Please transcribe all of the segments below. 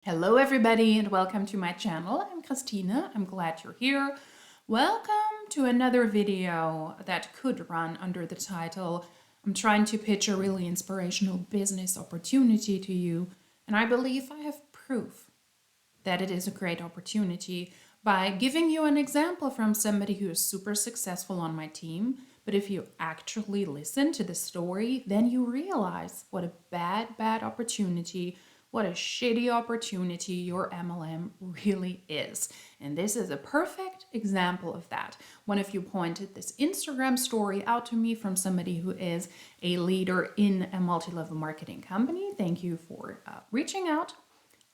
Hello everybody and welcome to my channel. I'm Christina. I'm glad you're here. Welcome to another video that could run under the title I'm trying to pitch a really inspirational business opportunity to you, and I believe I have proof that it is a great opportunity by giving you an example from somebody who is super successful on my team. But if you actually listen to the story, then you realize what a bad opportunity, what a shitty opportunity your MLM really is. And this is a perfect example of that. One of you pointed this Instagram story out to me from somebody who is a leader in a multi-level marketing company. Thank you for reaching out.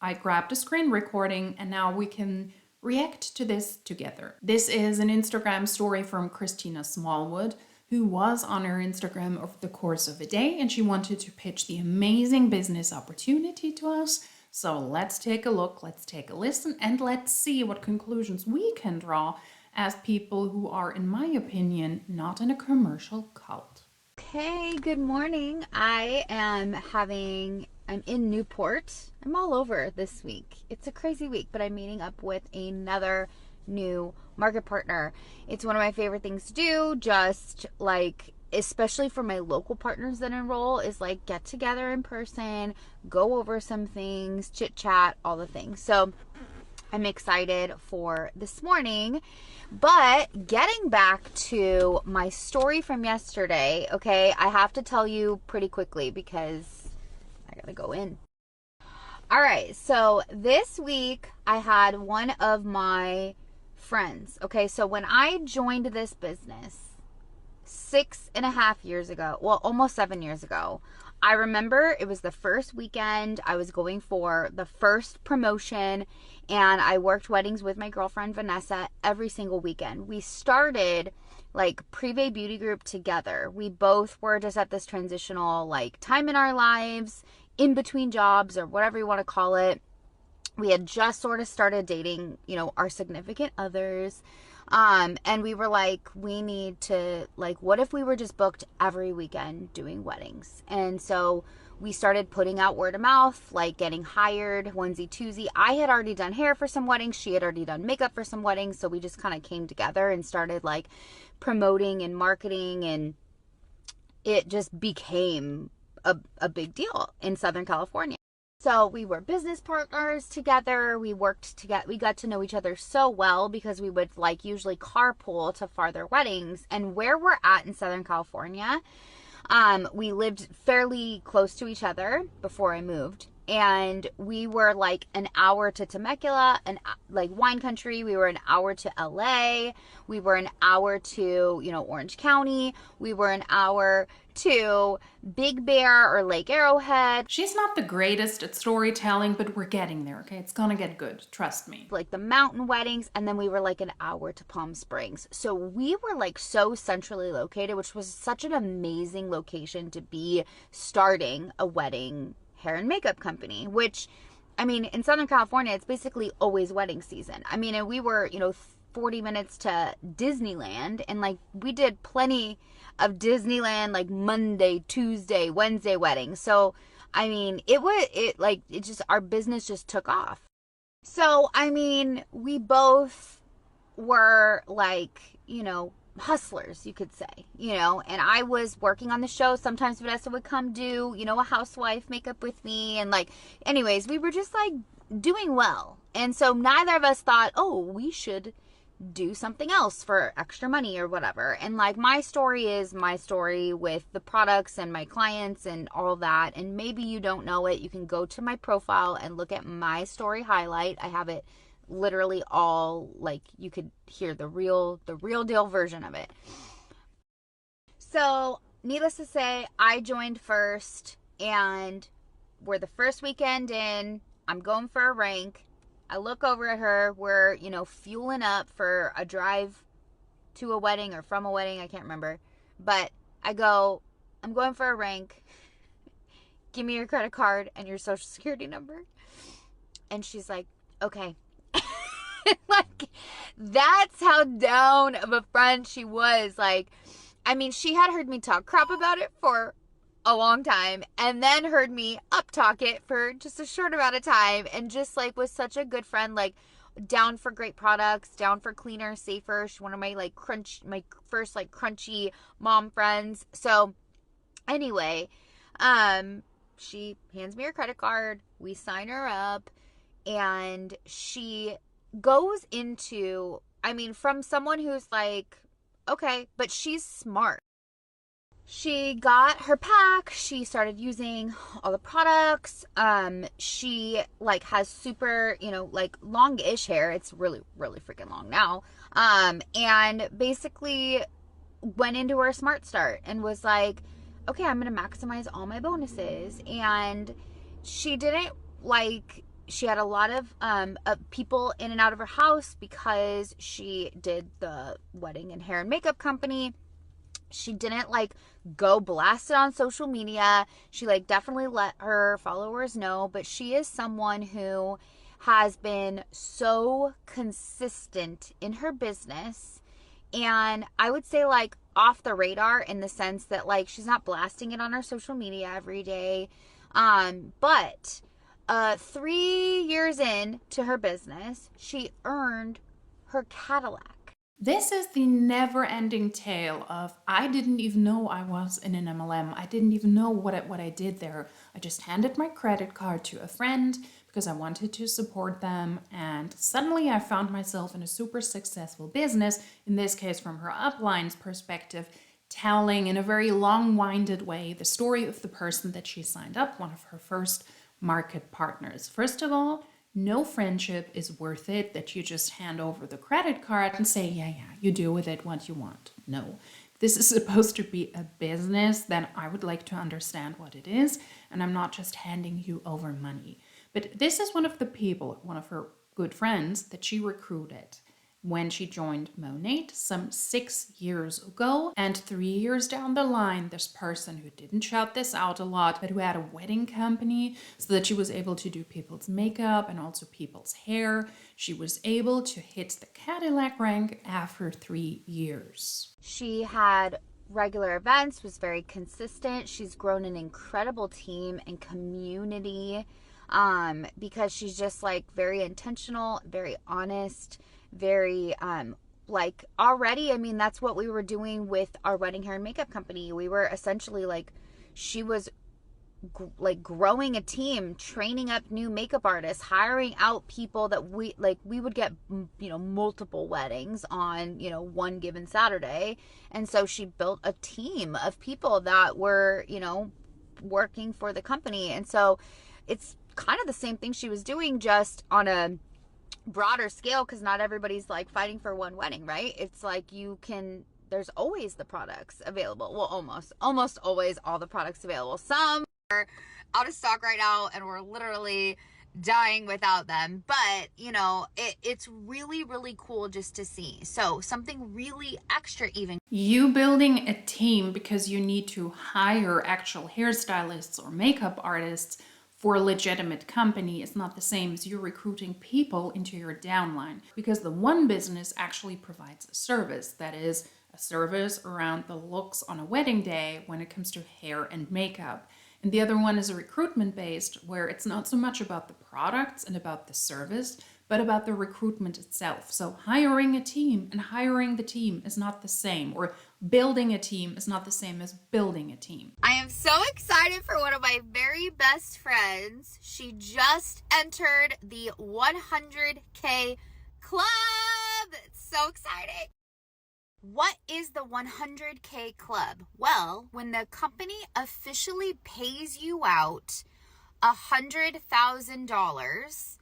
I grabbed a screen recording and now we can react to this together. This is an Instagram story from Christina Smallwood, who was on her Instagram over the course of a day, and she wanted to pitch the amazing business opportunity to us. So let's take a look, let's take a listen, and let's see what conclusions we can draw as people who are, in my opinion, not in a commercial cult. Okay, good morning. I'm in Newport. I'm all over this week. It's a crazy week, but I'm meeting up with another new market partner. It's one of my favorite things to do, just like, especially for my local partners that enroll, is like get together in person, go over some things, chit chat, all the things. So I'm excited for this morning. But getting back to my story from yesterday, okay, I have to tell you pretty quickly because I gotta go in. All right, so this week I had one of my friends. Okay, so when I joined this business 6.5 years ago, well, almost 7 years ago, I remember it was the first weekend. I was going for the first promotion, and I worked weddings with my girlfriend Vanessa every single weekend. We started like Privé Beauty Group together. We both were just at this transitional like time in our lives, in between jobs or whatever you want to call it. We had just sort of started dating, our significant others. And we were like, we need to, like, what if we were just booked every weekend doing weddings? And so we started putting out word of mouth, like getting hired, onesie, twosie. I had already done hair for some weddings. She had already done makeup for some weddings. So we just kind of came together and started like promoting and marketing. And it just became a big deal in Southern California. So we were business partners together. We worked together. We got to know each other so well because we would like usually carpool to farther weddings. And where we're at in Southern California, we lived fairly close to each other before I moved. And we were like an hour to Temecula, and like wine country. We were an hour to LA. We were an hour to, Orange County. We were an hour to Big Bear or Lake Arrowhead. She's not the greatest at storytelling, but we're getting there, okay? It's gonna get good, trust me. Like the mountain weddings, and then we were like an hour to Palm Springs. So we were like so centrally located, which was such an amazing location to be starting a wedding hair and makeup company, which, I mean, in Southern California, it's basically always wedding season. I mean, and we were, 40 minutes to Disneyland, and like we did plenty of Disneyland, like Monday, Tuesday, Wednesday weddings. So, I mean, our business just took off. So, I mean, we both were like, hustlers, you could say, and I was working on the show. Sometimes Vanessa would come do, a housewife makeup with me. And like, anyways, we were just like doing well. And so neither of us thought, oh, we should do something else for extra money or whatever. And like my story is my story with the products and my clients and all that. And maybe you don't know it. You can go to my profile and look at my story highlight. I have it literally all, like, you could hear the real deal version of it. So needless to say, I joined first, and we're the first weekend in. I'm going for a rank. I look over at her. We're, fueling up for a drive to a wedding or from a wedding. I can't remember. But I go, I'm going for a rank. Give me your credit card and your social security number. And she's like, okay. Like, that's how down of a friend she was. Like, I mean, she had heard me talk crap about it for a long time, and then heard me up talk it for just a short amount of time, and just like was such a good friend, like down for great products, down for cleaner, safer. She's one of my like my first like crunchy mom friends. So anyway, she hands me her credit card, we sign her up, and she goes into, I mean, from someone who's like, okay, but she's smart. She got her pack, she started using all the products. She like has super, like long-ish hair. It's really, really freaking long now. And basically went into her smart start and was like, okay, I'm gonna maximize all my bonuses. And she didn't like, she had a lot of people in and out of her house because she did the wedding and hair and makeup company. She didn't like go blast it on social media. She like definitely let her followers know, but she is someone who has been so consistent in her business, and I would say like off the radar in the sense that like she's not blasting it on her social media every day. But 3 years in to her business, she earned her Cadillac. This is the never-ending tale of I didn't even know I was in an MLM. I didn't even know what I did there. I just handed my credit card to a friend because I wanted to support them, and suddenly I found myself in a super successful business, in this case from her upline's perspective, telling in a very long-winded way the story of the person that she signed up, one of her first market partners. First of all, no friendship is worth it that you just hand over the credit card and say, yeah, you do with it what you want. No, if this is supposed to be a business, then I would like to understand what it is, and I'm not just handing you over money. But this is one of the people, one of her good friends, that she recruited when she joined Monat some 6 years ago. And 3 years down the line, this person who didn't shout this out a lot, but who had a wedding company so that she was able to do people's makeup and also people's hair, she was able to hit the Cadillac rank after 3 years. She had regular events, was very consistent. She's grown an incredible team and community, because she's just like very intentional, very honest, very like already, I mean, that's what we were doing with our wedding hair and makeup company. We were essentially like, she was like growing a team, training up new makeup artists, hiring out people that we would get, multiple weddings on, one given Saturday. And so she built a team of people that were, working for the company. And so it's kind of the same thing she was doing, just on a broader scale, because not everybody's like fighting for one wedding, right? It's like there's always the products available. Well, almost always all the products available. Some are out of stock right now and we're literally dying without them, but it's really, really cool just to see. So something really extra, even you building a team because you need to hire actual hairstylists or makeup artists for a legitimate company is not the same as you recruiting people into your downline, because the one business actually provides a service, that is a service around the looks on a wedding day when it comes to hair and makeup. And the other one is a recruitment based, where it's not so much about the products and about the service, but about the recruitment itself. So hiring a team and hiring the team is not the same, or building a team is not the same as building a team. I am so excited for one of my very best friends. She just entered the 100K club. It's so exciting. What is the 100K club? Well, when the company officially pays you out $100,000,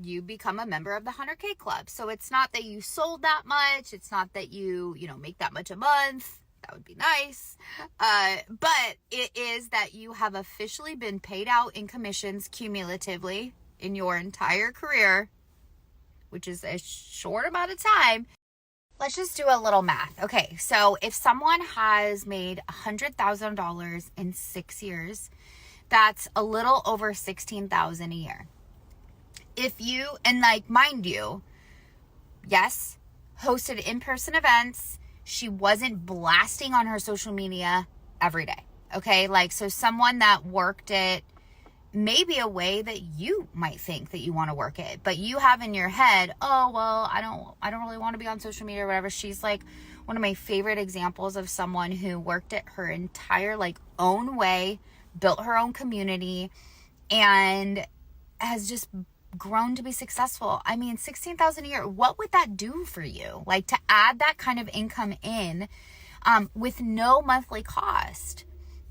you become a member of the 100K club. So it's not that you sold that much. It's not that you make that much a month. That would be nice. But it is that you have officially been paid out in commissions cumulatively in your entire career, which is a short amount of time. Let's just do a little math. Okay, so if someone has made $100,000 in 6 years, that's a little over $16,000 a year. If you, and like, mind you, yes, hosted in-person events. She wasn't blasting on her social media every day. Okay, like, so someone that worked it maybe a way that you might think that you want to work it, but you have in your head, oh, well, I don't really want to be on social media or whatever. She's like one of my favorite examples of someone who worked it her entire like own way, built her own community, and has just grown to be successful. I mean, 16,000 a year, what would that do for you? Like, to add that kind of income in with no monthly cost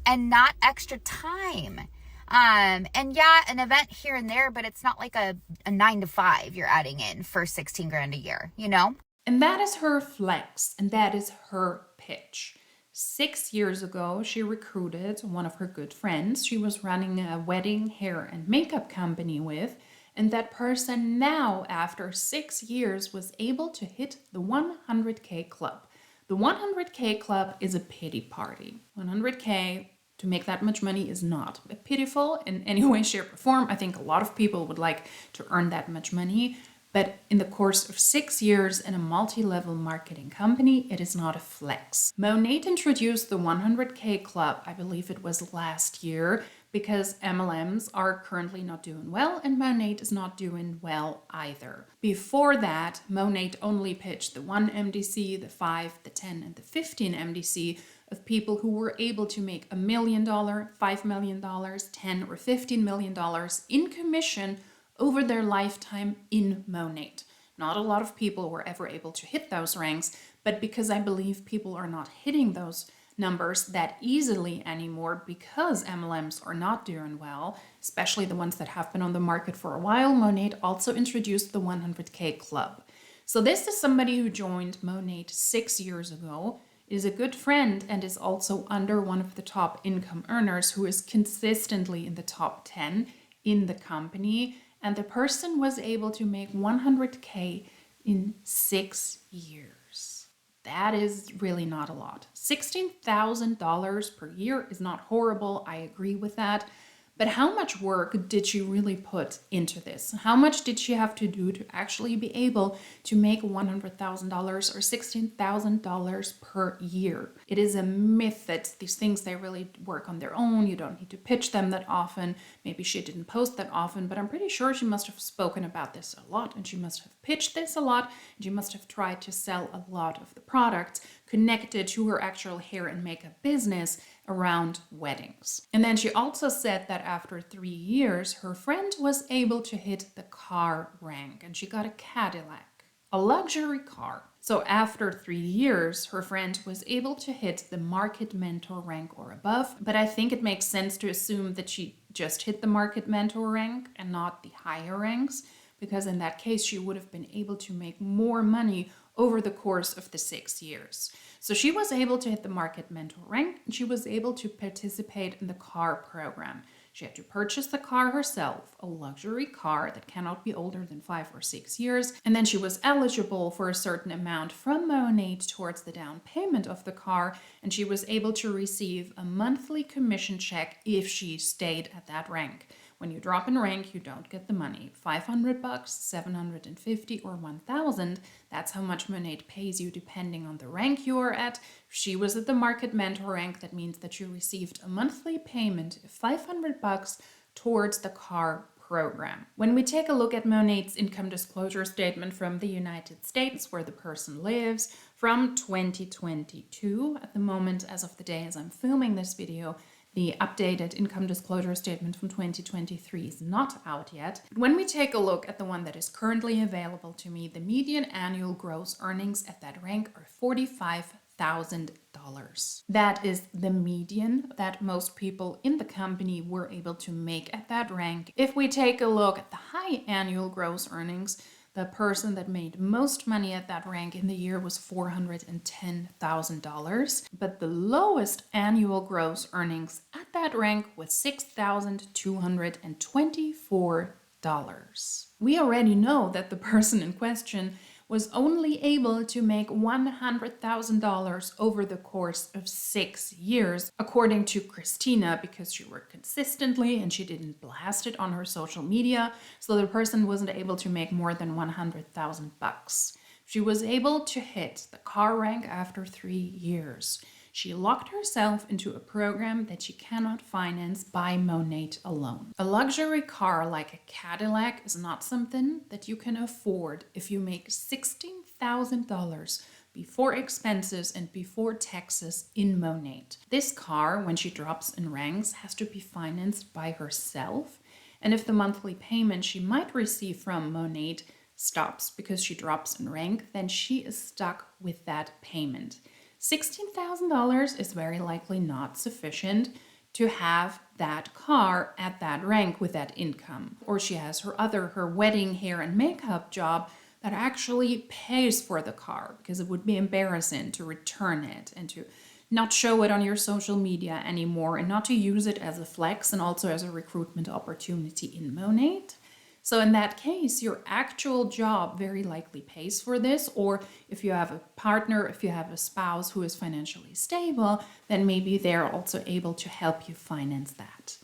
and not extra time. And yeah, an event here and there, but it's not like a 9 to 5 you're adding in for 16 grand a year, you know? And that is her flex, and that is her pitch. 6 years ago, she recruited one of her good friends she was running a wedding hair and makeup company with, and that person now, after 6 years, was able to hit the 100K club. The 100K club is a pity party. 100K, to make that much money, is not pitiful in any way, shape, or form. I think a lot of people would like to earn that much money. But in the course of 6 years in a multi-level marketing company, it is not a flex. Monat introduced the 100K club, I believe it was last year, because MLMs are currently not doing well and Monat is not doing well either. Before that, Monat only pitched the 1 MDC, the 5, the 10, and the 15 MDC of people who were able to make $1 million, $5 million, $10 or $15 million in commission over their lifetime in Monat. Not a lot of people were ever able to hit those ranks, but because I believe people are not hitting those numbers that easily anymore because MLMs are not doing well, especially the ones that have been on the market for a while, Monat also introduced the 100K club. So this is somebody who joined Monat 6 years ago, is a good friend, and is also under one of the top income earners who is consistently in the top 10 in the company. And the person was able to make 100K in 6 years. That is really not a lot. $16,000 per year is not horrible. I agree with that. But how much work did she really put into this? How much did she have to do to actually be able to make $100,000 or $16,000 per year? It is a myth that these things, they really work on their own. You don't need to pitch them that often. Maybe she didn't post that often, but I'm pretty sure she must have spoken about this a lot, and she must have pitched this a lot, and she must have tried to sell a lot of the products connected to her actual hair and makeup business around weddings. And then she also said that after 3 years, her friend was able to hit the car rank, and she got a Cadillac, a luxury car. So after 3 years, her friend was able to hit the market mentor rank or above. But I think it makes sense to assume that she just hit the market mentor rank and not the higher ranks, because in that case, she would have been able to make more money over the course of the 6 years. So she was able to hit the market mentor rank, and she was able to participate in the car program. She had to purchase the car herself, a luxury car that cannot be older than 5 or 6 years, and then she was eligible for a certain amount from Monat towards the down payment of the car, and she was able to receive a monthly commission check if she stayed at that rank. When you drop in rank, you don't get the money. $500, $750, or $1,000. That's how much Monat pays you depending on the rank you are at. If she was at the market mentor rank, that means that you received a monthly payment of $500 towards the car program. When we take a look at Monat's income disclosure statement from the United States, where the person lives, from 2022, at the moment, as of the day as I'm filming this video, the updated income disclosure statement from 2023 is not out yet. When we take a look at the one that is currently available to me, the median annual gross earnings at that rank are $45,000. That is the median that most people in the company were able to make at that rank. If we take a look at the high annual gross earnings, the person that made most money at that rank in the year was $410,000, but the lowest annual gross earnings at that rank was $6,224. We already know that the person in question was only able to make $100,000 over the course of 6 years, according to Christina, because she worked consistently and she didn't blast it on her social media. So the person wasn't able to make more than $100,000. She was able to hit the car rank after 3 years. She locked herself into a program that she cannot finance by monat alone. A luxury car like a Cadillac is not something that you can afford if you make $16,000 before expenses and before taxes in monat. This car, when she drops in ranks, has to be financed by herself. And if the monthly payment she might receive from monat stops because she drops in rank, then she is stuck with that payment. $16,000 is very likely not sufficient to have that car at that rank with that income. Or she has her wedding hair and makeup job that actually pays for the car, because it would be embarrassing to return it and to not show it on your social media anymore and not to use it as a flex and also as a recruitment opportunity in monat. So in that case, your actual job very likely pays for this, or if you have a partner, if you have a spouse who is financially stable, then maybe they're also able to help you finance that.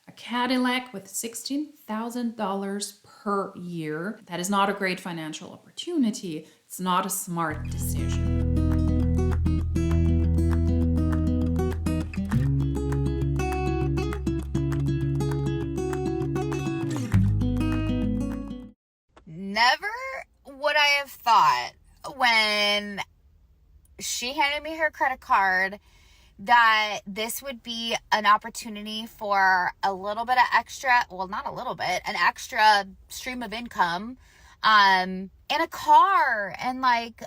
A Cadillac with $16,000 per year, that is not a great financial opportunity. It's not a smart decision. Never would I have thought when she handed me her credit card that this would be an opportunity for a little bit of extra, well, not a little bit, an extra stream of income, and a car. And like,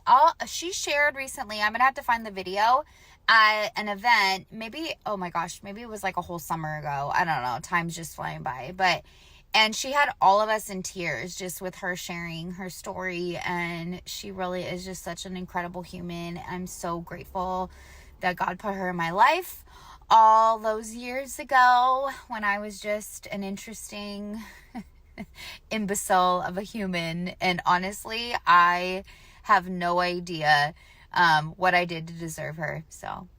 she shared recently, I'm gonna have to find the video, at an event, maybe, oh my gosh, maybe it was like a whole summer ago. I don't know, time's just flying by, and she had all of us in tears just with her sharing her story. And she really is just such an incredible human. I'm so grateful that God put her in my life all those years ago when I was just an interesting imbecile of a human. And honestly, I have no idea what I did to deserve her. So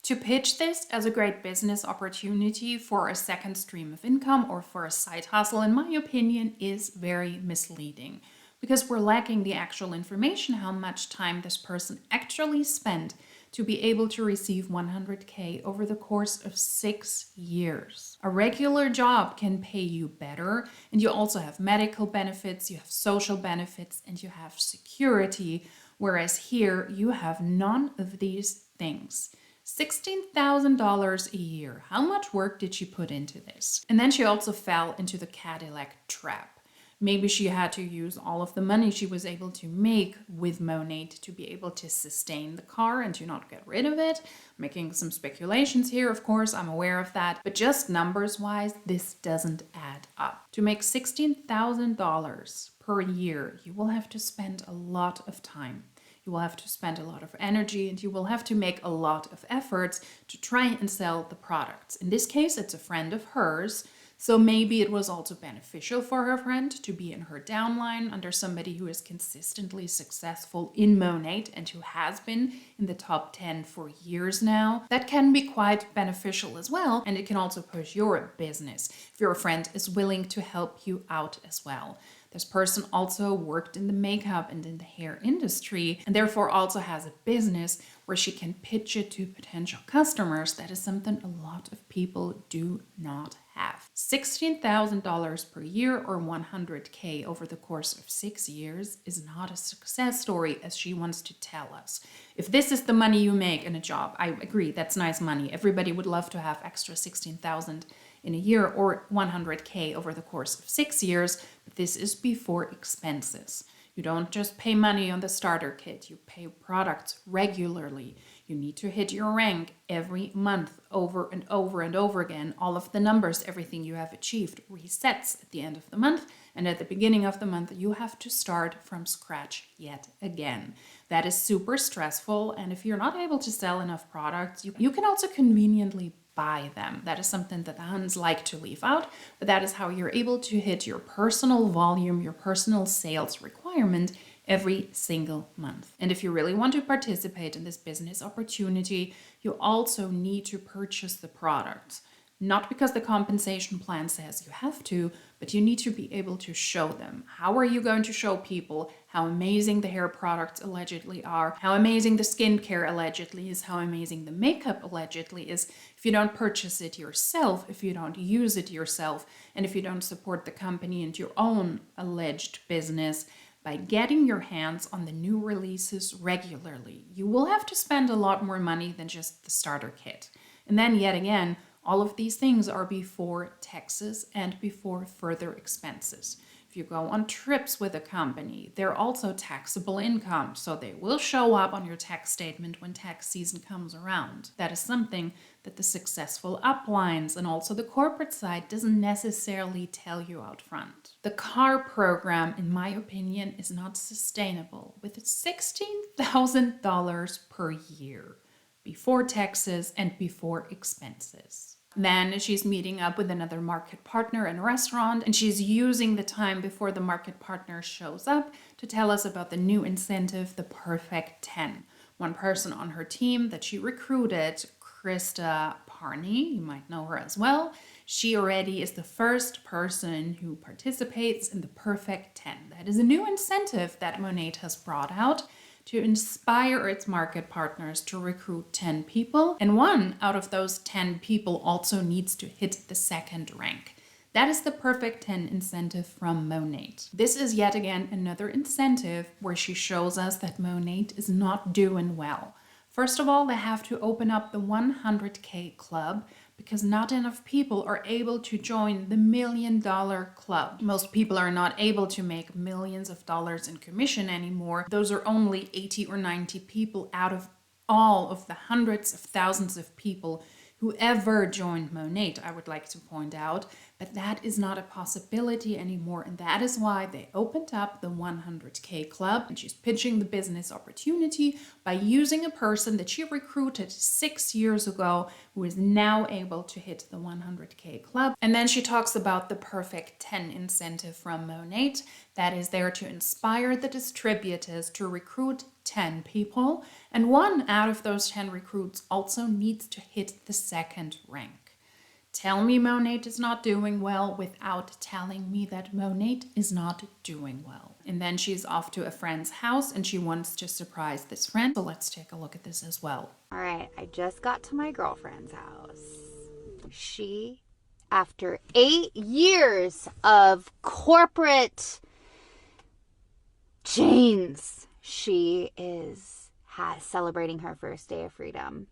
to pitch this as a great business opportunity for a second stream of income or for a side hustle, in my opinion, is very misleading, because we're lacking the actual information how much time this person actually spent to be able to receive 100K over the course of 6 years. A regular job can pay you better, and you also have medical benefits, you have social benefits, and you have security, whereas here you have none of these things. $16,000 a year. How much work did she put into this? And then she also fell into the Cadillac trap. Maybe she had to use all of the money she was able to make with monat to be able to sustain the car and to not get rid of it. Making some speculations here, of course, I'm aware of that. But just numbers-wise, this doesn't add up. To make $16,000 per year, you will have to spend a lot of time. You will have to spend a lot of energy, and you will have to make a lot of efforts to try and sell the products. In this case, it's a friend of hers, so maybe it was also beneficial for her friend to be in her downline under somebody who is consistently successful in monat and who has been in the top 10 for years now. That can be quite beneficial as well, and it can also push your business if your friend is willing to help you out as well. This person also worked in the makeup and in the hair industry, and therefore also has a business where she can pitch it to potential customers. That is something a lot of people do not have. $16,000 per year or 100K over the course of 6 years is not a success story as she wants to tell us. If this is the money you make in a job, I agree, that's nice money. Everybody would love to have extra 16,000 in a year or 100K over the course of 6 years, but this is before expenses. You don't just pay money on the starter kit, you pay products regularly. You need to hit your rank every month over and over and over again. All of the numbers, everything you have achieved resets at the end of the month, and at the beginning of the month you have to start from scratch yet again. That is super stressful, and if you're not able to sell enough products, you can also conveniently buy them. That is something that the huns like to leave out, but that is how you're able to hit your personal volume, your personal sales requirement every single month. And if you really want to participate in this business opportunity, you also need to purchase the products. Not because the compensation plan says you have to, but you need to be able to show them. How are you going to show people how amazing the hair products allegedly are, how amazing the skincare allegedly is, how amazing the makeup allegedly is, if you don't purchase it yourself, if you don't use it yourself, and if you don't support the company and your own alleged business by getting your hands on the new releases regularly. You will have to spend a lot more money than just the starter kit. And then yet again, all of these things are before taxes and before further expenses. If you go on trips with a company, they're also taxable income, so they will show up on your tax statement when tax season comes around. That is something that the successful uplines and also the corporate side doesn't necessarily tell you out front. The car program, in my opinion, is not sustainable with $16,000 per year before taxes and before expenses. Then she's meeting up with another market partner in a restaurant, and she's using the time before the market partner shows up to tell us about the new incentive, the Perfect 10. One person on her team that she recruited, Krista Parney, you might know her as well. She already is the first person who participates in the Perfect 10. That is a new incentive that Monat has brought out to inspire its market partners to recruit 10 people. And one out of those 10 people also needs to hit the second rank. That is the Perfect 10 incentive from Monat. This is yet again another incentive where she shows us that Monat is not doing well. First of all, they have to open up the 100K club because not enough people are able to join the $1 million club. Most people are not able to make millions of dollars in commission anymore. Those are only 80 or 90 people out of all of the hundreds of thousands of people who ever joined Monat, I would like to point out. But that is not a possibility anymore, and that is why they opened up the 100K club, and she's pitching the business opportunity by using a person that she recruited 6 years ago who is now able to hit the 100K club. And then she talks about the Perfect 10 incentive from Monat that is there to inspire the distributors to recruit 10 people, and one out of those 10 recruits also needs to hit the second rank. Tell me Monat is not doing well without telling me that Monat is not doing well. And then she's off to a friend's house and she wants to surprise this friend. So let's take a look at this as well. All right, I just got to my girlfriend's house. She, after 8 years of corporate chains, she is celebrating her first day of freedom.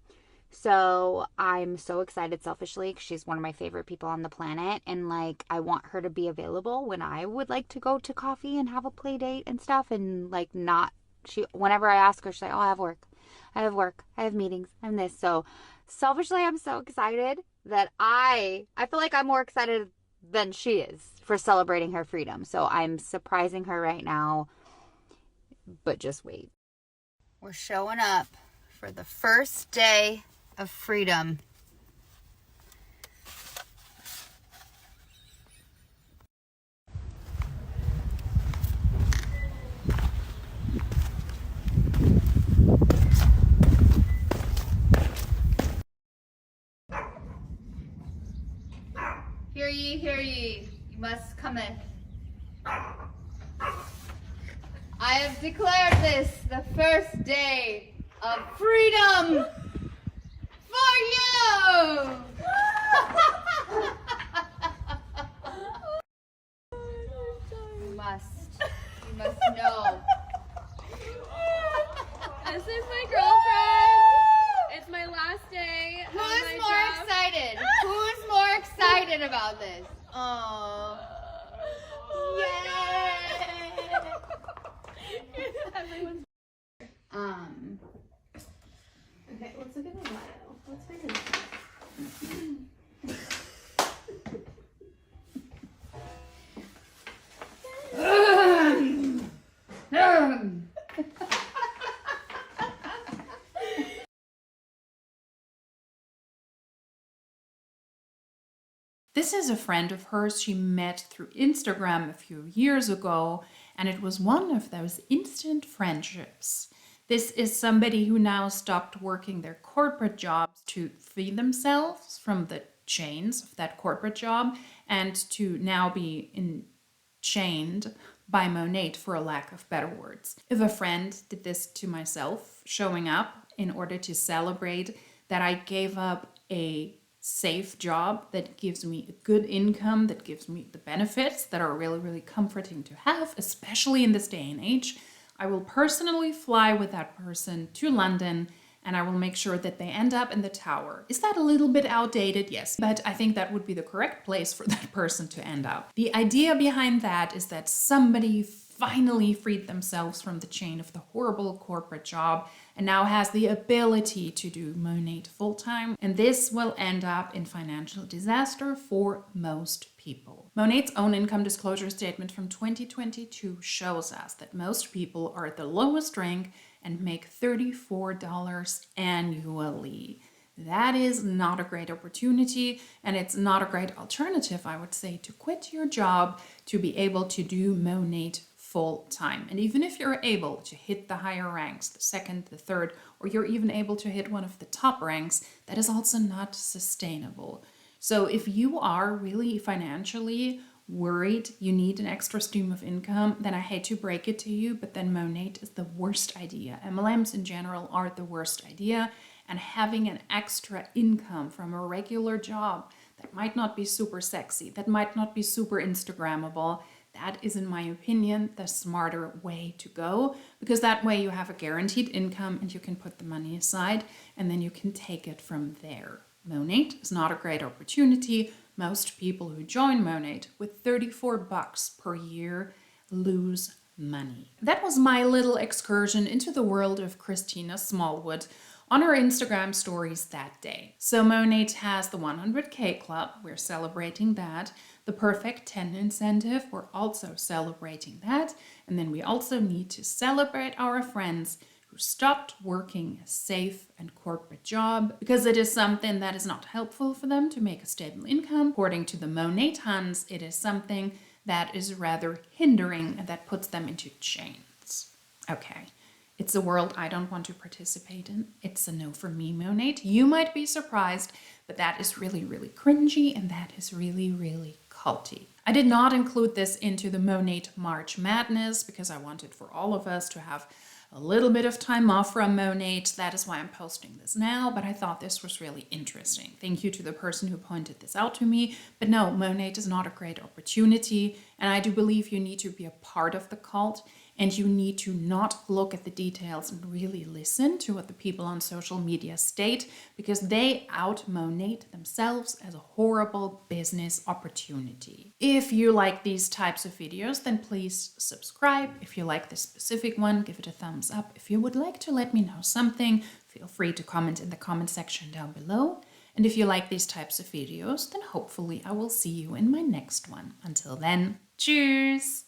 So I'm so excited selfishly because she's one of my favorite people on the planet, and like I want her to be available when I would like to go to coffee and have a play date and stuff, and like not she whenever I ask her, she's like, oh, I have work, I have meetings, I'm this. So selfishly I'm so excited that I feel like I'm more excited than she is for celebrating her freedom. So I'm surprising her right now, but just wait. We're showing up for the first day of freedom. Hear ye, you must come in. I have declared this the first day of freedom for you! You must know. This is my girlfriend. It's my last day. Who's more excited? Who's more excited about this? Oh. Yay! Everyone's. Okay, let's look at the bio. Let's figure this out. This is a friend of hers she met through Instagram a few years ago, and it was one of those instant friendships. This is somebody who now stopped working their corporate jobs to free themselves from the chains of that corporate job and to now be chained by monat, for a lack of better words. If a friend did this to myself, showing up in order to celebrate that I gave up a safe job that gives me a good income, that gives me the benefits that are really, really comforting to have, especially in this day and age, I will personally fly with that person to London and I will make sure that they end up in the tower. Is that a little bit outdated? Yes, but I think that would be the correct place for that person to end up. The idea behind that is that somebody finally freed themselves from the chain of the horrible corporate job and now has the ability to do monat full-time, and this will end up in financial disaster for most people. Monat's own income disclosure statement from 2022 shows us that most people are at the lowest rank and make $34 annually. That is not a great opportunity, and it's not a great alternative, I would say, to quit your job to be able to do monat full time. And even if you're able to hit the higher ranks, the second, the third, or you're even able to hit one of the top ranks, that is also not sustainable. So if you are really financially worried, you need an extra stream of income, then I hate to break it to you, but then monat is the worst idea. MLMs in general are the worst idea, and having an extra income from a regular job that might not be super sexy, that might not be super Instagrammable, that is, in my opinion, the smarter way to go, because that way you have a guaranteed income and you can put the money aside and then you can take it from there. Monat is not a great opportunity. Most people who join monat with $34 per year lose money. That was my little excursion into the world of Christina Smallwood on her Instagram stories that day. So monat has the 100K club, we're celebrating that. The perfect 10 incentive, we're also celebrating that. And then we also need to celebrate our friends who stopped working a safe and corporate job because it is something that is not helpful for them to make a stable income. According to the monat huns, it is something that is rather hindering and that puts them into chains. Okay. It's a world I don't want to participate in. It's a no for me, monat. You might be surprised, but that is really, really cringy and that is really, really culty. I did not include this into the monat March Madness because I wanted for all of us to have a little bit of time off from monat. That is why I'm posting this now, but I thought this was really interesting. Thank you to the person who pointed this out to me. But no, monat is not a great opportunity, and I do believe you need to be a part of the cult, and you need to not look at the details and really listen to what the people on social media state, because they out-monat themselves as a horrible business opportunity. If you like these types of videos, then please subscribe. If you like this specific one, give it a thumbs up. If you would like to let me know something, feel free to comment in the comment section down below. And if you like these types of videos, then hopefully I will see you in my next one. Until then, cheers!